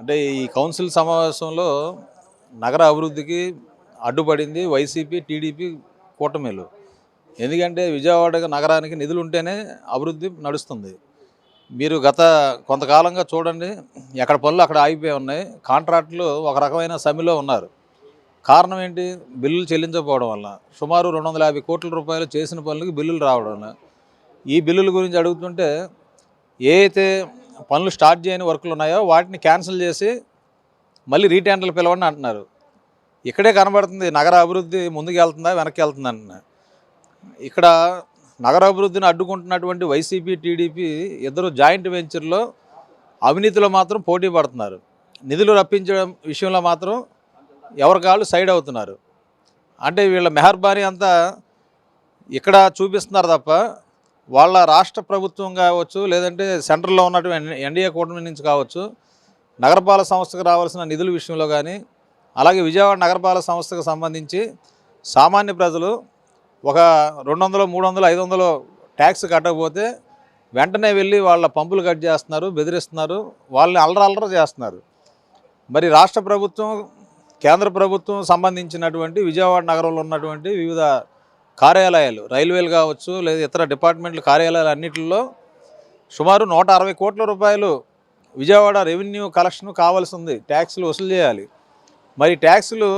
అంటే ఈ కౌన్సిల్ సమావేశంలో నగర అభివృద్ధికి అడ్డుపడింది వైసీపీ, టీడీపీ కూటమిలు. ఎందుకంటే విజయవాడ నగరానికి నిధులు ఉంటేనే అభివృద్ధి నడుస్తుంది. మీరు గత కొంతకాలంగా చూడండి, ఎక్కడ పనులు అక్కడ ఆగిపోయి ఉన్నాయి. కాంట్రాక్టులు ఒక రకమైన సమ్మెలో ఉన్నారు. కారణం ఏంటి? బిల్లులు చెల్లించకపోవడం వల్ల. సుమారు 250 కోట్ల రూపాయలు చేసిన పనులకి బిల్లులు రావడం వల్ల. ఈ బిల్లుల గురించి అడుగుతుంటే ఏ అయితే పనులు స్టార్ట్ చేయని వర్కులు ఉన్నాయో వాటిని క్యాన్సిల్ చేసి మళ్ళీ రీటెండర్లు పిలవండి అంటున్నారు. ఇక్కడే కనబడుతుంది నగర అభివృద్ధి ముందుకు వెళ్తుందా వెనక్కి వెళ్తుందా అంటున్నా. ఇక్కడ నగర అభివృద్ధిని అడ్డుకుంటున్నటువంటి వైసీపీ, టీడీపీ ఇద్దరు జాయింట్ వెంచర్లో అవినీతిలో మాత్రం పోటీ పడుతున్నారు. నిధులు రప్పించడం విషయంలో మాత్రం ఎవరికాళ్ళు సైడ్ అవుతున్నారు. అంటే వీళ్ళ మెహర్బానీ అంతా ఇక్కడ చూపిస్తున్నారు తప్ప వాళ్ళ రాష్ట్ర ప్రభుత్వం కావచ్చు, లేదంటే సెంట్రల్లో ఉన్నటువంటి ఎన్డీఏ కూటమి నుంచి కావచ్చు, నగరపాలక సంస్థకు రావాల్సిన నిధుల విషయంలో కానీ, అలాగే విజయవాడ నగరపాలక సంస్థకు సంబంధించి సామాన్య ప్రజలు ఒక 200, 300, 500 ట్యాక్స్ కట్టకపోతే వెంటనే వెళ్ళి వాళ్ళ పంపులు కట్ చేస్తున్నారు, బెదిరిస్తున్నారు, వాళ్ళని అల్లరల్లర చేస్తున్నారు. మరి రాష్ట్ర ప్రభుత్వం, కేంద్ర ప్రభుత్వం సంబంధించినటువంటి విజయవాడ నగరంలో ఉన్నటువంటి వివిధ కార్యాలయాలు, రైల్వేలు కావచ్చు, లేదా ఇతర డిపార్ట్మెంట్ల కార్యాలయాలు అన్నింటిలో సుమారు 160 కోట్ల రూపాయలు విజయవాడ రెవెన్యూ కలెక్షన్ కావాల్సి ఉంది. ట్యాక్సులు వసూలు చేయాలి. మరి ట్యాక్సులు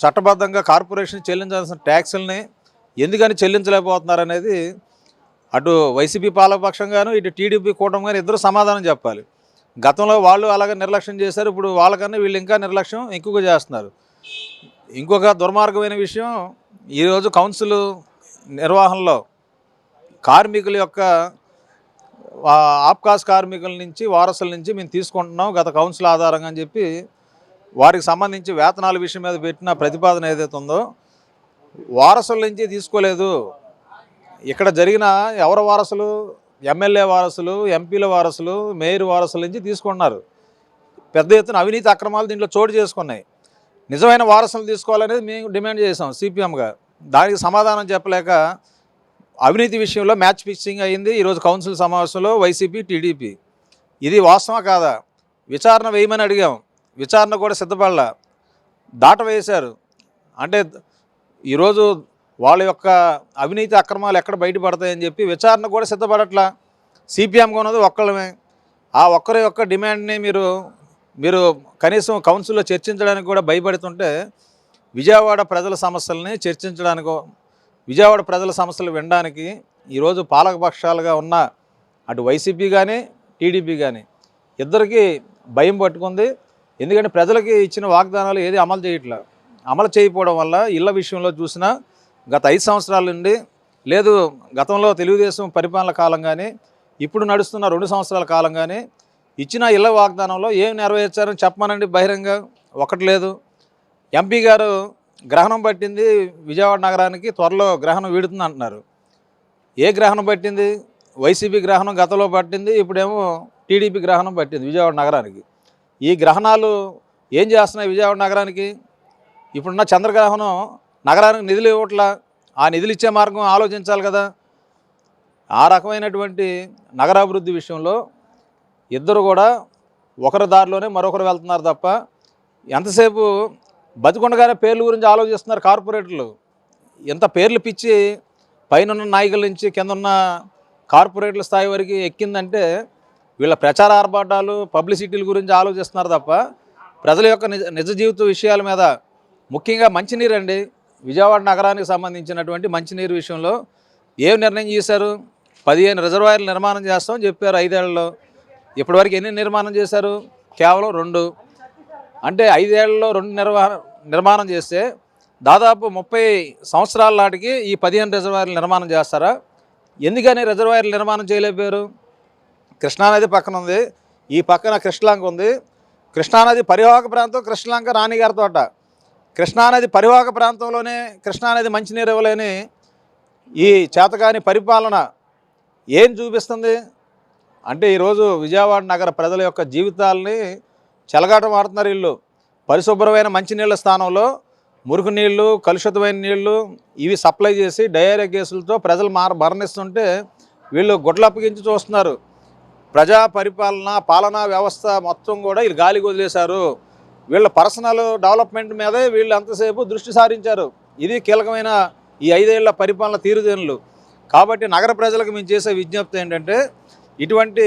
చట్టబద్ధంగా కార్పొరేషన్ చెల్లించాల్సిన ట్యాక్సుల్ని ఎందుకని చెల్లించలేకపోతున్నారు అనేది అటు వైసీపీ పాలకపక్షంగాను, ఇటు టీడీపీ కూటమి కానీ ఇద్దరు సమాధానం చెప్పాలి. గతంలో వాళ్ళు అలాగే నిర్లక్ష్యం చేశారు, ఇప్పుడు వాళ్ళకన్నా వీళ్ళు ఇంకా నిర్లక్ష్యం ఎక్కువగా చేస్తున్నారు. ఇంకొక దుర్మార్గమైన విషయం, ఈరోజు కౌన్సిల్ నిర్వహణలో కార్మికుల యొక్క ఆప్కాస్ కార్మికుల నుంచి, వారసుల నుంచి మేము తీసుకుంటున్నాం గత కౌన్సిల్ ఆధారంగా అని చెప్పి వారికి సంబంధించి వేతనాల విషయం మీద పెట్టిన ప్రతిపాదన ఏదైతే ఉందో వారసుల నుంచి తీసుకోలేదు. ఇక్కడ జరిగిన ఎవరి వారసులు? ఎమ్మెల్యే వారసులు, ఎంపీల వారసులు, మేయర్ వారసుల నుంచి తీసుకున్నారు. పెద్ద ఎత్తున అవినీతి అక్రమాలు దీంట్లో చోటు చేసుకున్నాయి. నిజమైన వారసులు తీసుకోవాలనేది మేము డిమాండ్ చేసాం సిపిఎంగా. దానికి సమాధానం చెప్పలేక అవినీతి విషయంలో మ్యాచ్ ఫిక్సింగ్ అయ్యింది ఈరోజు కౌన్సిల్ సమావేశంలో వైసీపీ, టీడీపీ. ఇది వాస్తవా కాదా? విచారణ వేయమని అడిగాం, విచారణ కూడా సిద్ధపడలా, దాట వేశారు. అంటే ఈరోజు వాళ్ళ యొక్క అవినీతి అక్రమాలు ఎక్కడ బయటపడతాయని చెప్పి విచారణ కూడా సిద్ధపడట్లా. సిపిఎంగా ఉన్నది ఒక్కళ్ళమే. ఆ ఒక్కరి యొక్క డిమాండ్ని మీరు కనీసం కౌన్సిల్లో చర్చించడానికి కూడా భయపడుతుంటే విజయవాడ ప్రజల సమస్యలని చర్చించడానికో, విజయవాడ ప్రజల సమస్యలు వినడానికి ఈరోజు పాలకపక్షాలుగా ఉన్న అటు వైసీపీ కానీ, టీడీపీ కానీ ఇద్దరికీ భయం పట్టుకుంది. ఎందుకంటే ప్రజలకి ఇచ్చిన వాగ్దానాలు ఏది అమలు చేయట్లా. అమలు చేయకపోవడం వల్ల ఇళ్ల విషయంలో చూసినా గత 5 సంవత్సరాల నుండి, లేదు గతంలో తెలుగుదేశం పరిపాలన కాలం కానీ, ఇప్పుడు నడుస్తున్న 2 సంవత్సరాల కాలం కానీ ఇచ్చిన ఇళ్ల వాగ్దానంలో ఏం నెరవేర్చారని చెప్పమనండి బహిరంగ. ఒకటి లేదు. ఎంపీ గారు గ్రహణం పట్టింది విజయవాడ నగరానికి, త్వరలో గ్రహణం వీడుతుంది అంటున్నారు. ఏ గ్రహణం పట్టింది? వైసీపీ గ్రహణం గతంలో పట్టింది, ఇప్పుడేమో టీడీపీ గ్రహణం పట్టింది విజయవాడ నగరానికి. ఈ గ్రహణాలు ఏం చేస్తున్నాయి విజయవాడ నగరానికి? ఇప్పుడున్న చంద్రగ్రహణం నగరానికి నిధులు ఇవ్వట్లా. ఆ నిధులు ఇచ్చే మార్గం ఆలోచించాలి కదా. ఆ రకమైనటువంటి నగరాభివృద్ధి విషయంలో ఇద్దరు కూడా ఒకరి దారిలోనే మరొకరు వెళ్తున్నారు తప్ప ఎంతసేపు బతికొండగానే పేర్ల గురించి ఆలోచిస్తున్నారు కార్పొరేటర్లు. ఎంత పేర్లు పిచ్చి పైన నాయకుల నుంచి కింద ఉన్న కార్పొరేట్ల స్థాయి వరకు ఎక్కిందంటే వీళ్ళ ప్రచార ఆర్భాటాలు, పబ్లిసిటీల గురించి ఆలోచిస్తున్నారు తప్ప ప్రజల యొక్క నిజ జీవిత విషయాల మీద, ముఖ్యంగా మంచినీరు అండి, విజయవాడ నగరానికి సంబంధించినటువంటి మంచినీరు విషయంలో ఏం నిర్ణయం చేశారు? 15 రిజర్వాయర్లు నిర్మాణం చేస్తామని చెప్పారు 5 ఏళ్లలో. ఇప్పటివరకు ఎన్ని నిర్మాణం చేశారు? కేవలం 2. అంటే 5 ఏళ్లలో 2 నిర్మాణం చేస్తే దాదాపు 30 సంవత్సరాల నాటికి ఈ 15 రిజర్వాయర్లు నిర్మాణం చేస్తారా? ఎందుకని రిజర్వాయర్లు నిర్మాణం చేయలేకపోయారు? కృష్ణానది పక్కన ఉంది, ఈ పక్కన కృష్ణలంక ఉంది. కృష్ణానది పరివాహక ప్రాంతం, కృష్ణలంక రాణిగారి తోట. కృష్ణానది పరివాహక ప్రాంతంలోనే కృష్ణానది మంచినీరు ఇవ్వలేని ఈ చేతకాని పరిపాలన ఏం చూపిస్తుంది? అంటే ఈరోజు విజయవాడ నగర ప్రజల యొక్క జీవితాలని చెలగాటం ఆడుతున్నారు వీళ్ళు. పరిశుభ్రమైన మంచినీళ్ళ స్థానంలో మురికి నీళ్లు, కలుషితమైన నీళ్లు ఇవి సప్లై చేసి డయేరియా కేసులతో ప్రజలు మరణిస్తుంటే వీళ్ళు గుడ్లు అప్పగించి చూస్తున్నారు. ప్రజా పరిపాలన పాలనా వ్యవస్థ మొత్తం కూడా వీళ్ళు గాలికి వదిలేశారు. వీళ్ళ పర్సనల్ డెవలప్మెంట్ మీదే వీళ్ళు ఎంతసేపు దృష్టి సారించారు. ఇది కీలకమైన ఈ 5 ఏళ్ల పరిపాలన తీరుదెన్నులు. కాబట్టి నగర ప్రజలకు మేము చేసే విజ్ఞప్తి ఏంటంటే, ఇటువంటి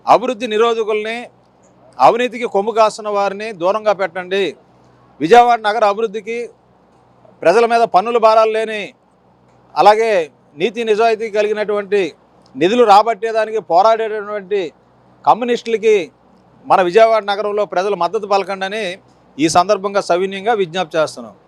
అభివృద్ధి నిరోధకుల్ని, అవినీతికి కొమ్ము కాస్తున్న వారిని దూరంగా పెట్టండి. విజయవాడ నగర అభివృద్ధికి ప్రజల మీద పన్నుల భారాలు లేని, అలాగే నీతి నిజాయితీ కలిగినటువంటి నిధులు రాబట్టేదానికి పోరాడేటటువంటి కమ్యూనిస్టులకి మన విజయవాడ నగరంలో ప్రజలు మద్దతు పలకండి అని ఈ సందర్భంగా సవినయంగా విజ్ఞప్తి చేస్తున్నాం.